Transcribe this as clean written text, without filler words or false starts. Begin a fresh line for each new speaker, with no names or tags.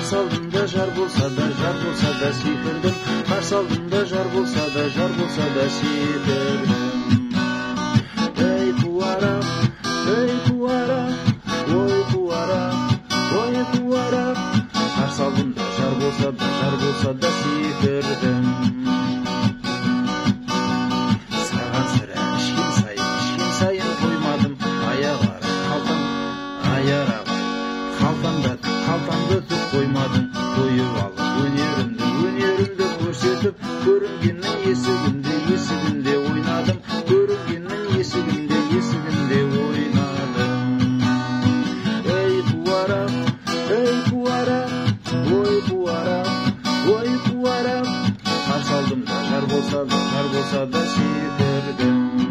Қарсы алдымда жар болса да сүйкірдім. Қарсы алдымда жар болса да сүйкірдім. Ей Пуара, ой Пуара, қарсы алдымда жар болса да сүйкірдім. Саған сірә ішкен сайын қоймадым, аяғары қалтамды түк қоймадың. Қойып алып өнерімді көрсетіп, көрінгеннің есігінде ойнадым. Көрінгеннің есігінде ойнадым. Ей Пуара, ой Пуара, қарсы алдымда жар болса да сүйкірдім.